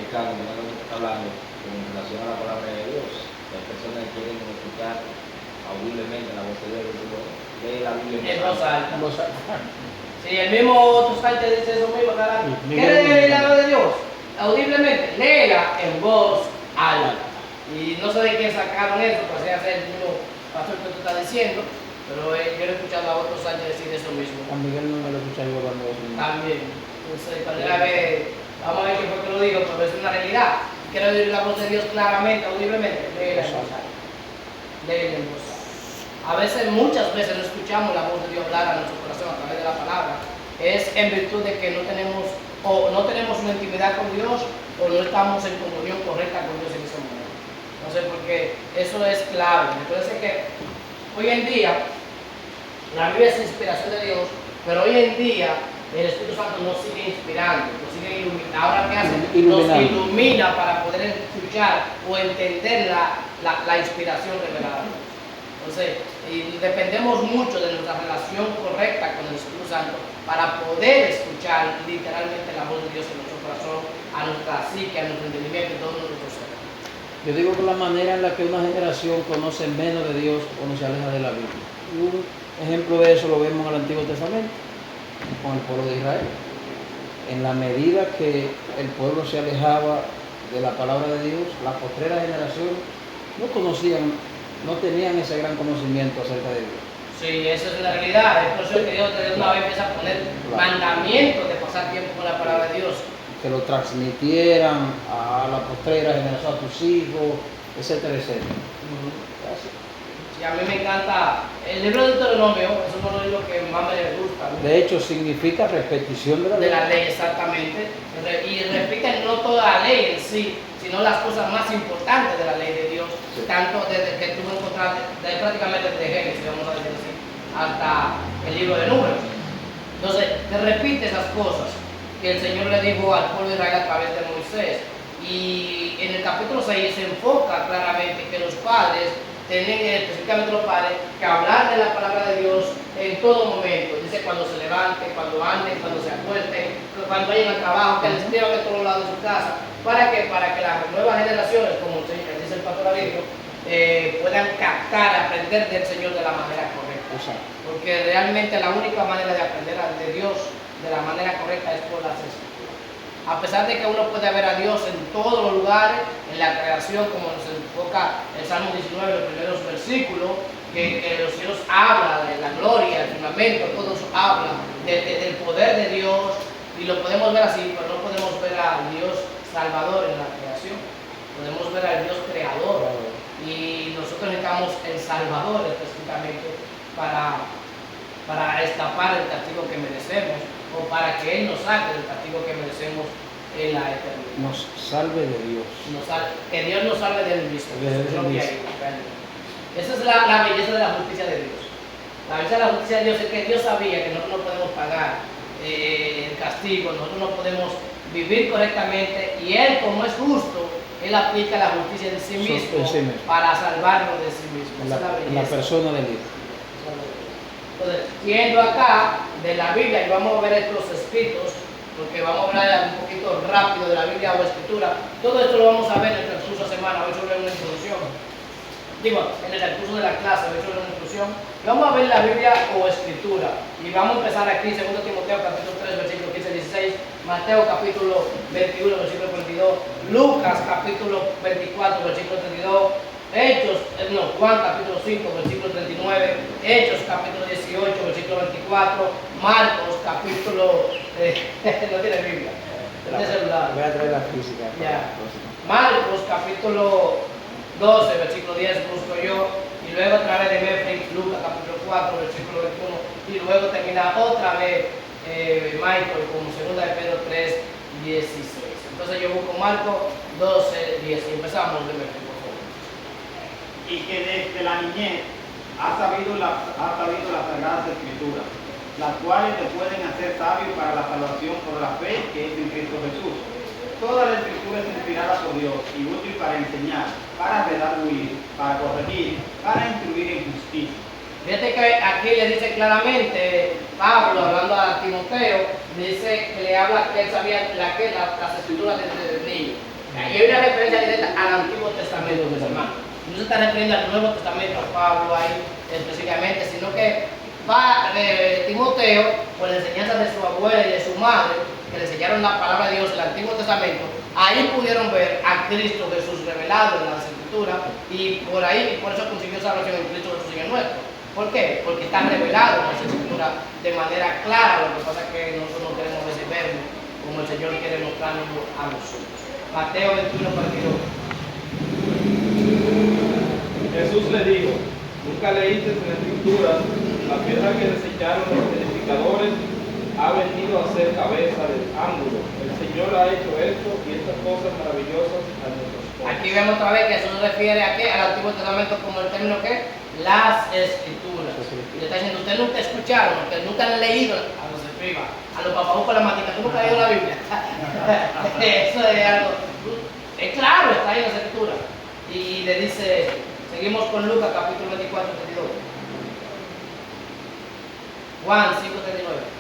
explicando, no está hablando con relación a la palabra de Dios. Hay personas que quieren escuchar audiblemente la voz de Dios. Lee la Biblia en voz alta. En voz alta. Sí, el mismo Toscal te dice eso mismo, ¿verdad? ¿Quieres leer la voz de Dios? Audiblemente, léela en voz alta. Y no sé de quién sacaron eso, pues sea el mismo pastor que tú estás diciendo, pero yo he escuchado a otros años decir eso mismo. A Miguel no me lo escuché yo hablando de eso. También. Entonces, cuando la ve, vamos a ver quién fue que lo dijo, pero es una realidad. Quiero oír la voz de Dios claramente, audiblemente, léela en voz alta. Léela en voz alta. A veces, muchas veces no escuchamos la voz de Dios hablar a nuestro corazón a través de la palabra. Es en virtud de que no tenemos una intimidad con Dios o no estamos en comunión correcta con Dios en ese momento. No sé, porque eso es clave. Entonces, que hoy en día la Biblia es inspiración de Dios, pero hoy en día el Espíritu Santo nos sigue inspirando, nos sigue iluminando. Ahora, ¿qué hace? Nos ilumina para poder escuchar o entender la inspiración revelada. Entonces, dependemos mucho de nuestra relación correcta con el Espíritu Santo para poder escuchar literalmente la voz de Dios en nuestro corazón, a nuestra psique, a nuestro entendimiento y todo nuestro ser. Yo digo que la manera en la que una generación conoce menos de Dios cuando se aleja de la Biblia. Un ejemplo de eso lo vemos en el Antiguo Testamento, con el pueblo de Israel. En la medida que el pueblo se alejaba de la palabra de Dios, la postrera generación no tenían ese gran conocimiento acerca de Dios. Sí, esa es la realidad. Es por eso que Dios de una vez empieza a poner mandamientos de pasar tiempo con la palabra de Dios. Que lo transmitieran a la postrera generación, a tus hijos, etcétera, etcétera. Sí, a mí me encanta el libro de Deuteronomio, es uno de los libros que más me gusta, ¿no? De hecho, significa repetición de la ley. De la ley, exactamente. Y repiten no toda la ley en sí, sino las cosas más importantes de la ley de Dios, sí. Tanto desde que tú encontras prácticamente desde Génesis, vamos a decir así, hasta el libro de Números. Entonces, te repite esas cosas que el Señor le dijo al pueblo de Israel a través de Moisés. Y en el capítulo 6 se enfoca claramente que los padres tienen, específicamente los padres, que hablar de la palabra de Dios en todo momento. Dice cuando se levanten, cuando anden, cuando se acuesten, cuando vayan al trabajo, que les escriban en todos lados de su casa. ¿Para qué? Para que las nuevas generaciones, como dice el pastor David, puedan captar, aprender del Señor de la manera correcta. Porque realmente la única manera de aprender de Dios de la manera correcta es por las Escrituras. A pesar de que uno puede ver a Dios en todos los lugares, en la creación, como nos enfoca el Salmo 19, los primeros versículos, que los cielos habla de la gloria, el fundamento, todo eso habla del poder de Dios, y lo podemos ver así, pero no podemos ver a Dios Salvador en la creación, podemos ver al Dios Creador, y nosotros necesitamos el Salvador específicamente para escapar del castigo que merecemos, o para que Él nos saque del castigo que merecemos en la eternidad. Nos salve de Dios. Que Dios nos salve del mismo. Esa es la belleza de la justicia de Dios. La belleza de la justicia de Dios es que Dios sabía que nosotros no podemos pagar el castigo, nosotros no podemos vivir correctamente, y Él, como es justo, Él aplica la justicia de sí mismo para salvarnos de sí mismo. En la persona del Hijo. Entonces, yendo acá de la Biblia, y vamos a ver estos escritos, porque vamos a hablar un poquito rápido de la Biblia o escritura. Todo esto lo vamos a ver en el transcurso de semana, hoy sobre una introducción. Digo, en el transcurso de la clase, hoy sobre una introducción. Vamos a ver la Biblia o escritura. Y vamos a empezar aquí, 2 Timoteo capítulo 3, versículo 15-16, Mateo capítulo 21, versículo 22, Lucas capítulo 24, versículo 32, Juan capítulo 5, versículo 39, Hechos capítulo 18, versículo 24, Marcos capítulo, no tiene Biblia, tiene celular. Voy a traer la física. Ya. Marcos capítulo 12, versículo 10, busco yo, y luego otra vez de Mefre, Lucas capítulo 4, versículo 21, y luego termina otra vez Michael como 2 de Pedro 3, 16. Entonces yo busco Marcos 12, 10 y empezamos de Mefre. Y que desde la niñez has sabido las sagradas escrituras, las cuales te pueden hacer sabio para la salvación por la fe que es en Cristo Jesús. Toda la escritura es inspirada por Dios y útil para enseñar, para redarguir, para corregir, para instruir en justicia. Fíjate que aquí le dice claramente, Pablo hablando a Timoteo, dice que le habla que él sabía las escrituras desde el niño. Y hay una referencia directa al Antiguo Testamento, mis hermanos. No se está refiriendo al Nuevo Testamento, a Pablo ahí específicamente, sino que va Timoteo, por la enseñanza de su abuela y de su madre, que le enseñaron la palabra de Dios, el Antiguo Testamento, ahí pudieron ver a Cristo Jesús revelado en las Escrituras, y por ahí, y por eso consiguió salvación en Cristo Jesús Señor nuestro. ¿Por qué? Porque está revelado en las Escrituras de manera clara. Lo que pasa es que nosotros no queremos recibirlo como el Señor quiere mostrarlo a nosotros. Mateo 21:42. Jesús le dijo, nunca leíste en la escritura, la piedra que desecharon los edificadores ha venido a ser cabeza del ángulo. El Señor ha hecho esto y estas cosas maravillosas a nuestros ojos. Aquí vemos otra vez que eso se refiere a qué, al Antiguo Testamento como el término que las Escrituras. Y le está diciendo, ustedes nunca escucharon, ustedes nunca han leído a los escribas, a los papás con la matica, tú nunca has leído la Biblia. Eso es algo, es claro, está ahí en las Escrituras. Y le dice, seguimos con Lucas capítulo 24, 32. Juan 5:39.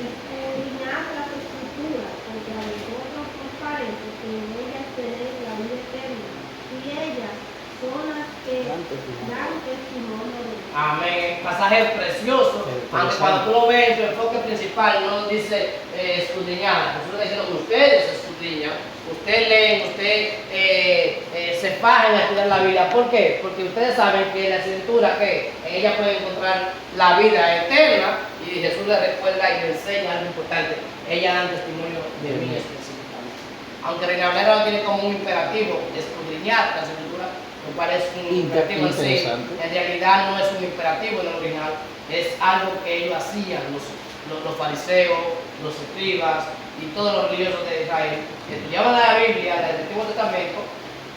Escudriñad las Escrituras, porque a vosotros os parece que en ellas tenéis la vida eterna, y ellas son las que dan testimonio de Dios. Amén. Pasaje precioso, aunque cuando tú lo ves en su enfoque principal no dice escudriñar. Jesús está diciendo ustedes escudriñan, ustedes leen, ustedes se fajan a estudiar la Biblia. ¿Por qué? Porque ustedes saben que en la Escritura que en ella pueden encontrar la vida eterna, y Jesús le recuerda y le enseña algo importante. Ella dan testimonio de mí específicamente. Aunque Reina Valera lo tiene como un imperativo, escudriñar la Escritura, lo cual es un imperativo en sí. En realidad no es un imperativo en el original, es algo que ellos hacían, los fariseos, los escribas y todos los religiosos de Israel, que estudiaban la Biblia del Antiguo Testamento,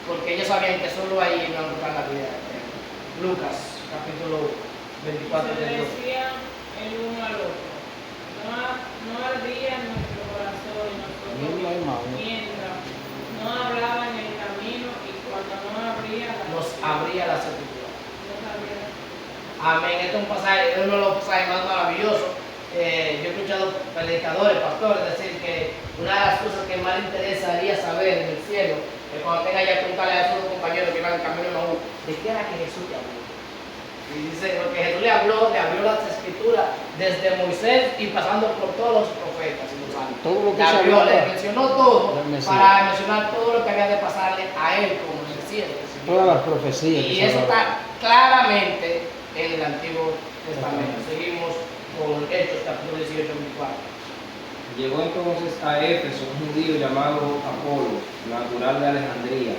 porque ellos sabían que solo ahí iban a encontrar la vida eterna. Lucas, capítulo 24, Se 32. decían el uno al otro, no ardía nuestro corazón y nosotros mientras no hablaban en el camino y cuando no abría Nos abría las Escrituras. nos abría. Amén. Este es un pasaje, es uno de los pasajes más maravillosos. Yo he escuchado predicadores, pastores decir que una de las cosas que más le interesaría saber en el cielo es cuando tenga ya que preguntarle a esos dos compañeros que iban en camino de Maús, ¿de qué era que Jesús te habló? Y dice, porque Jesús le abrió las Escrituras desde Moisés y pasando por todos los profetas y los santos. Todo lo que Le se abrió, hablaba le mencionó todo del Mesías. para mencionar todo lo que había de pasarle a él como Mesías. Todas las profecías. Y que se eso hablaban. está claramente en el Antiguo Testamento. Seguimos con Hechos, capítulo 18, 24. Llegó entonces a Éfeso un judío llamado Apolo, natural de Alejandría,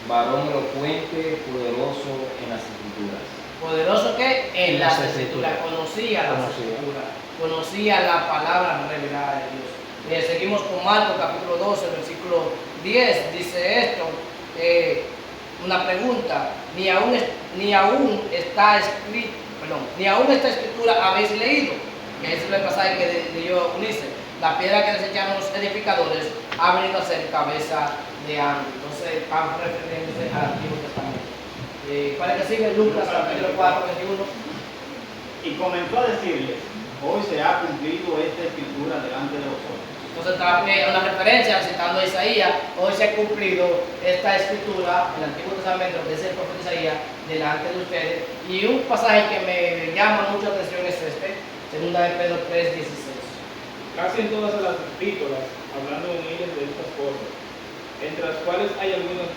varón elocuente, poderoso en las Escrituras. Poderoso que en las las Escrituras, conocía las Conocía. Escrituras, conocía la palabra revelada de Dios. Seguimos con Marcos capítulo 12, versículo 10, dice esto, una pregunta, ni aún esta escritura habéis leído, que es el pasaje que leyó Ulises, la piedra que desecharon los edificadores ha venido a ser cabeza de ángulo. Entonces están refiriéndose al Antiguo Testamento. ¿Cuál es que sigue? Lucas capítulo 4, 21. Y comenzó a decirles, hoy se ha cumplido esta escritura delante de vosotros. Entonces está una referencia citando a Isaías, hoy se ha cumplido esta escritura, el Antiguo Testamento, que es el profeta Isaías, delante de ustedes. Y un pasaje que me llama mucho la atención es este, 2 de Pedro 3:16. Casi en todas las epístolas, hablando en ellas de estas cosas, entre las cuales hay algunas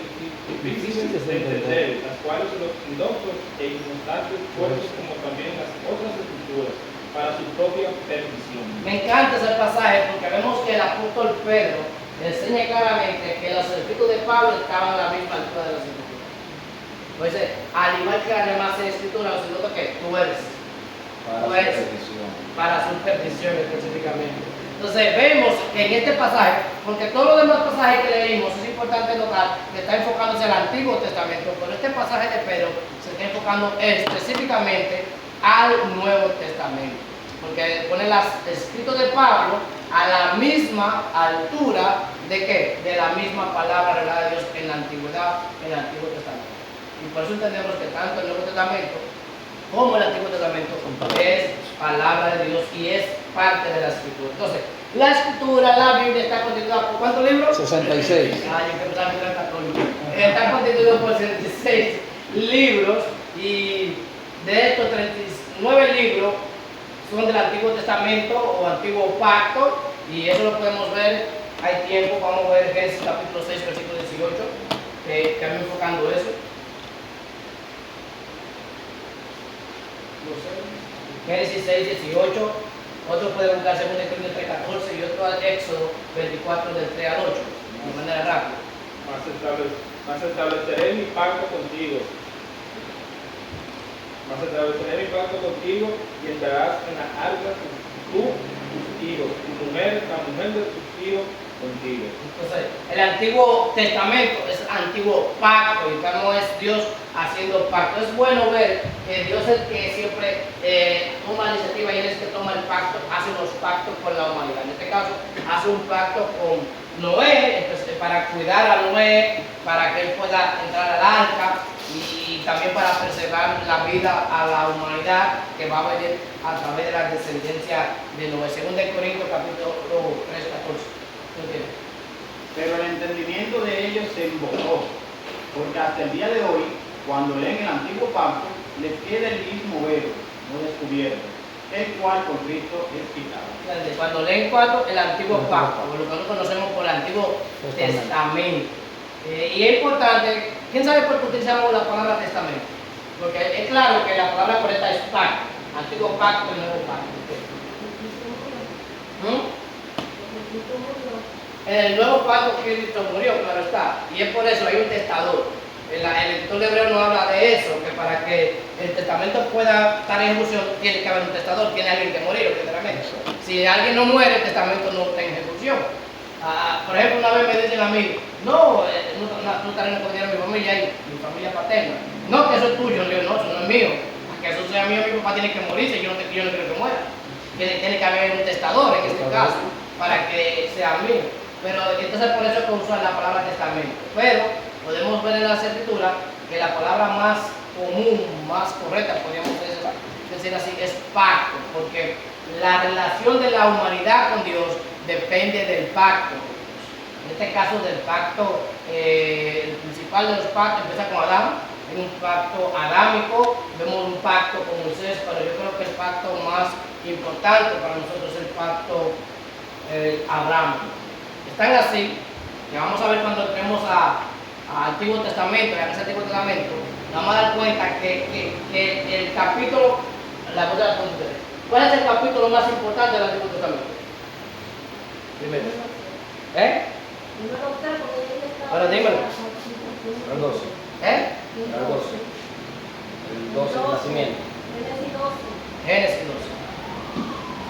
difíciles de entender, las cuales los indoctos e inconstantes fuertes como también las otras escrituras, para su propia perdición. Me encanta ese pasaje porque vemos que el apóstol Pedro enseña claramente que los escritos de Pablo estaban a la misma altura de las escrituras. Pues al igual que las demás escrituras, los indoctos que tú eres. Para su perdición específicamente. Entonces vemos que en este pasaje, porque todos los demás pasajes que leímos es importante notar que está enfocándose al Antiguo Testamento, pero este pasaje de Pedro se está enfocando específicamente al Nuevo Testamento, porque pone los escritos de Pablo a la misma altura de ¿qué? De la misma palabra revelada de Dios en la antigüedad, en el Antiguo Testamento. Y por eso entendemos que tanto el Nuevo Testamento como el Antiguo Testamento es palabra de Dios y es parte de la escritura. Entonces, la escritura, la Biblia está constituida por ¿cuántos libros? 66. Ah, yo que pensaba que era católico. Está constituido por 66 libros y de estos 39 libros son del Antiguo Testamento o Antiguo Pacto y eso lo podemos ver, hay tiempo, vamos a ver Génesis capítulo 6, versículo 18, que a mí enfocando eso. Génesis 6, 18, otro puede buscar 2 Corintios 3, 14 y otro Éxodo 24 del 3 al 8, de manera rápida. Mas estableceré mi pacto contigo. Mas estableceré mi pacto contigo y entrarás en la arca tú, tus hijos, tu mujer, la mujer de tus hijos contigo. Entonces, el Antiguo Testamento es antiguo pacto y no es Dios haciendo pacto. Es bueno ver que Dios es el que siempre toma la iniciativa y él es el que toma el pacto, hace unos pactos con la humanidad. En este caso, hace un pacto con Noé, entonces, para cuidar a Noé, para que él pueda entrar al arca y también para preservar la vida a la humanidad que va a venir a través de la descendencia de Noé. 2 Corintios capítulo 3, 14. Pero el entendimiento de ellos se embotó, porque hasta el día de hoy, cuando leen el antiguo pacto, les queda el mismo velo, no descubierto, el cual por Cristo es quitado. Cuando leen 4, el antiguo pacto, lo que nosotros conocemos por el Antiguo Testamento. Y es importante, ¿quién sabe por qué utilizamos la palabra testamento? Porque es claro que la palabra correcta es pacto, antiguo pacto y nuevo pacto. En el nuevo pacto Cristo murió, claro está, y es por eso hay un testador. El escritor de Hebreo no habla de eso, que para que el testamento pueda estar en ejecución tiene que haber un testador, tiene alguien que morir, literalmente. Si alguien no muere, el testamento no está en ejecución. Por ejemplo, una vez me dicen a mí, no estaré en el dinero de mi familia y mi familia paterna. No, que eso es tuyo, yo no, eso no es mío. Que eso sea mío, mi papá tiene que morirse, yo no quiero que muera. Tiene que haber un testador en este caso, para que sea mío. Pero entonces por eso es que usan la palabra testamento. Pero podemos ver en la escritura que la palabra más común, más correcta, podríamos decir así, es pacto, porque la relación de la humanidad con Dios depende del pacto. En este caso del pacto, el principal de los pactos empieza con Adán, hay un pacto adámico, vemos un pacto con Moisés, pero yo creo que el pacto más importante para nosotros es el pacto Abraham. Están así, que vamos a ver cuando entremos al Antiguo Testamento, y a ese Antiguo Testamento, nos vamos a dar cuenta que el capítulo, ¿cuál es el capítulo más importante del Antiguo Testamento? Primero. Pero dímelo. El 12. El 12. El 12, el nacimiento. Génesis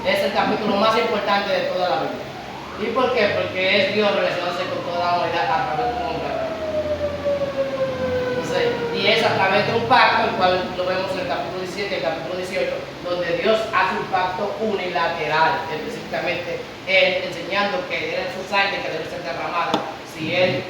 12. Es el capítulo más importante de toda la Biblia. ¿Y por qué? Porque es Dios relacionándose con toda la humanidad a través de un hombre. Entonces, y es a través de un pacto, el cual lo vemos en el capítulo 17 y el capítulo 18, donde Dios hace un pacto unilateral, específicamente Él enseñando que era su sangre que debe ser derramada si Él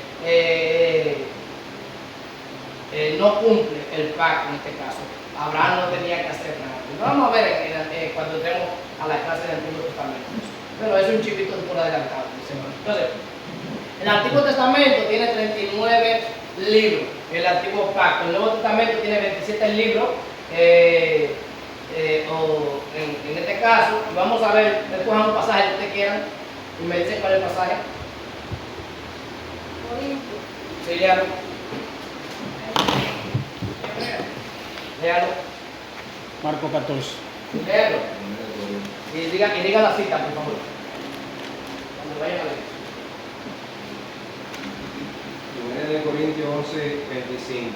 no cumple el pacto en este caso. Abraham no tenía que hacer nada. Lo vamos a ver cuando entremos a la clase del Antiguo Testamento. Pero es un chivito por adelantado. Entonces, el Antiguo Testamento tiene 39 libros, el Antiguo Pacto. El Nuevo Testamento tiene 27 libros, en este caso, y vamos a ver, escojan un pasaje que ustedes quieran y me dicen cuál es el pasaje. Sí, léalo. Léalo. Marco 14. Léalo. Y diga la cita, por favor. Cuando vayan a leer. 1 Corintios 11, 25.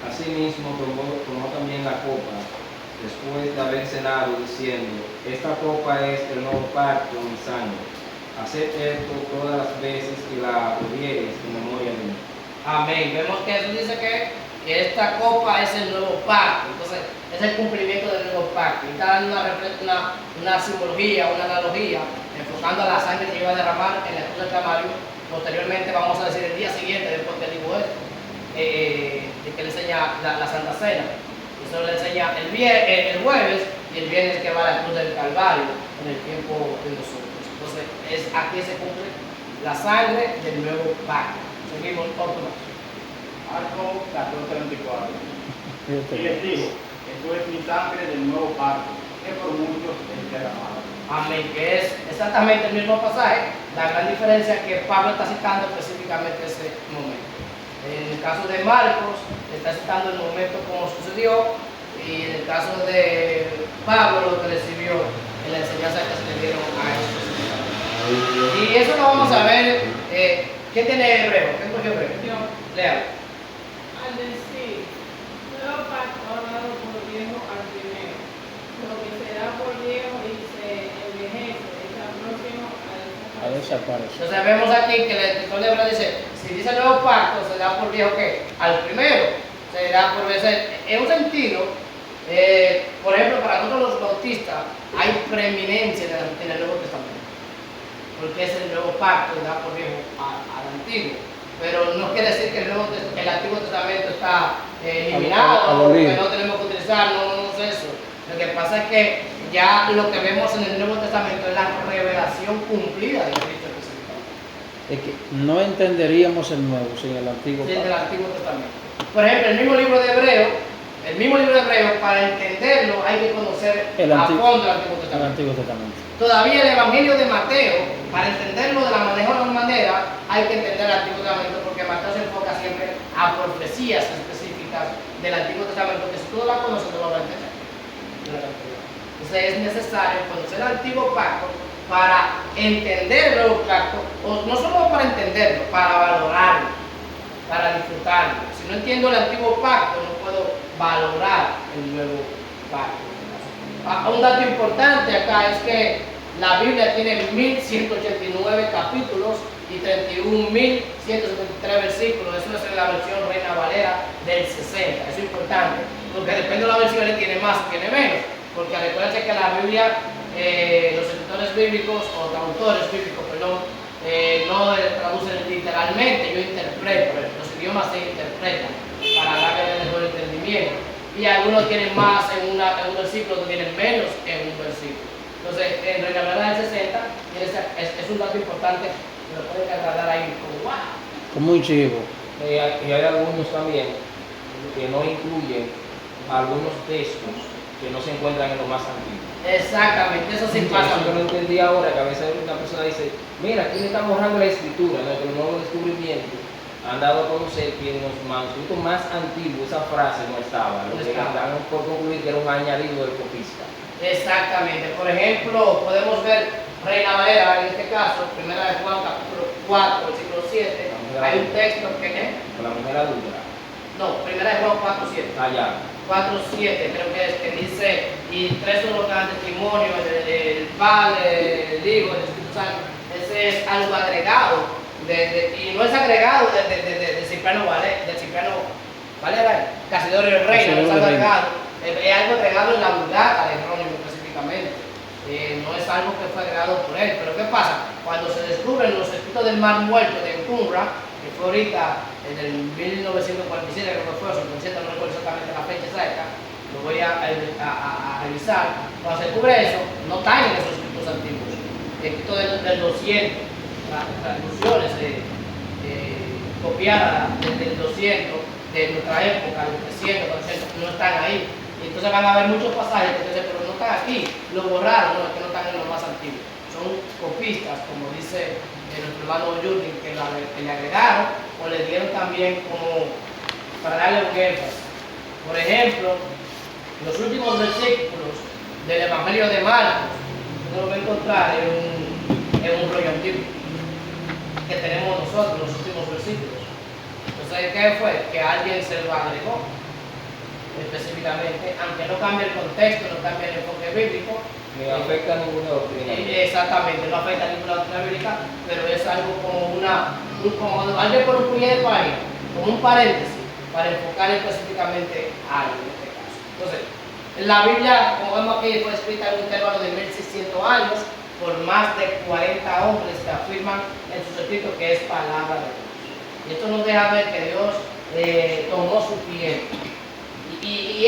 Asimismo tomó también la copa, después de haber cenado, diciendo: esta copa es el nuevo pacto en mi sangre. Haced esto todas las veces que la bebiereis en memoria de mí. Amén. Vemos que Jesús dice que esta copa es el nuevo pacto. Entonces, es el cumplimiento del nuevo pacto. Y está dando una simbología, una analogía, enfocando a la sangre que iba a derramar en la cruz del Calvario. Posteriormente, vamos a decir el día siguiente, después que dijo esto, de que le enseña la Santa Cena. Eso le enseña el jueves, y Él viene el que va a la cruz del Calvario en el tiempo de nosotros. Entonces, aquí se cumple la sangre del nuevo pacto. Seguimos otro más. Marcos 14:24. Y les digo, esto es mi sangre del nuevo pacto, que por muchos es derramada. Amén, que es exactamente el mismo pasaje, la gran diferencia que Pablo está citando específicamente ese momento. En el caso de Marcos, está citando el momento como sucedió, y en el caso de Pablo, lo que recibió en la enseñanza que se le dieron a ellos. Y eso lo vamos a ver. ¿Quién tiene hebreo? ¿Quién cogió hebreo? Yo, Lea. al decir, nuevo pacto ha dado por viejo al primero, lo que será por viejo y se envejece, está próximo A desaparecer. Entonces vemos aquí que el escritor de Hebreos dice, si dice nuevo pacto, se da por viejo ¿qué? Al primero, se da por veces. En un sentido, por ejemplo, para nosotros los bautistas hay preeminencia en el Nuevo Testamento, porque es el nuevo pacto y da por viejo al antiguo. Pero no quiere decir que el Antiguo Testamento está eliminado, que no tenemos que utilizar, no es eso. Lo que pasa es que ya lo que vemos en el Nuevo Testamento es la revelación cumplida de Cristo Jesucristo. Es que no entenderíamos el nuevo sin el antiguo Sí, del pacto. Antiguo Testamento. Por ejemplo, el mismo libro de Hebreos, para entenderlo hay que conocer a fondo el Antiguo El Testamento. Antiguo Testamento. Todavía el Evangelio de Mateo, para entenderlo de la mejor manera, hay que entender el Antiguo Testamento, porque Mateo se enfoca siempre a profecías específicas del Antiguo Testamento, que si tú no la conoces, no lo vas a entender. Entonces es necesario conocer el Antiguo Pacto para entender el Nuevo Pacto, o no solo para entenderlo, para valorarlo, para disfrutarlo. Si no entiendo el Antiguo Pacto, no puedo valorar el Nuevo Pacto. Un dato importante acá es que la Biblia tiene 1189 capítulos y 31.173 versículos. Eso es en la versión Reina Valera del 60. Eso es importante, porque depende de la versión, tiene más o tiene menos. Porque recuerden que la Biblia, los escritores bíblicos o traductores bíblicos, perdón, no traducen literalmente, yo interpreto, los idiomas se interpretan para darle mejor entendimiento. Y algunos tienen más en un versículo, otros tienen menos en un versículo. Entonces, en Reina Valera del 60, es un dato importante que lo pueden agradar ahí como wow. Como un chivo. Y hay algunos también que no incluyen algunos textos que no se encuentran en lo más antiguo. Exactamente, eso sí pasa. Yo no entendí ahora, que a veces una persona dice, mira, aquí me están borrando la escritura, ¿no? Que los nuevos descubrimientos han dado a conocer que en los manuscritos más antiguos esa frase no estaba, lo que dan por concluir que era un añadido del copista. Exactamente. Por ejemplo, podemos ver Reina Valera, en este caso, 1 de Juan capítulo 4, versículo 7, hay un texto que Con la mujer adulta. no, 1 de Juan 4, 7. Allá. 4:7 creo que es, que dice, y tres son los que dan testimonio, el Padre, el Hijo, el Espíritu Santo. Ese es algo agregado, y no es agregado de Cipriano Valera, Casidorio del Reino, no es algo agregado, es algo agregado en la Vulgata de Jerónimo específicamente. No es algo que fue agregado por él, pero ¿qué pasa? Cuando se descubren los escritos del Mar Muerto de Qumran, que fue ahorita en el 1947, creo que fue, o 57, no recuerdo exactamente la fecha exacta, lo voy a revisar. Cuando se descubre eso, no están en esos escritos antiguos, escritos del 200, las traducciones copiadas desde el 200 de nuestra época, los 300, 400, no están ahí. Entonces van a haber muchos pasajes que dicen, pero no están aquí, lo borraron, no, es que no están en lo más antiguo. Son copistas, como dice nuestro hermano Jürgen, que le agregaron o le dieron también como para darle un énfasis. Por ejemplo, los últimos versículos del Evangelio de Marcos, uno lo va a encontrar en un rollo antiguo que tenemos nosotros, los últimos versículos. Entonces, ¿qué fue? Que alguien se lo agregó específicamente, aunque no cambie el contexto, no cambie el enfoque bíblico. Ni afecta a ninguna doctrina. Exactamente, no afecta a ninguna doctrina bíblica, pero es algo como algo por un pie de página, como un paréntesis, para enfocar específicamente algo en este caso. Entonces, la Biblia, como vemos aquí, fue escrita en un intervalo de 1600 años por más de 40 hombres que afirman en sus escritos que es palabra de Dios. Y esto nos deja ver que Dios tomó su tiempo. Y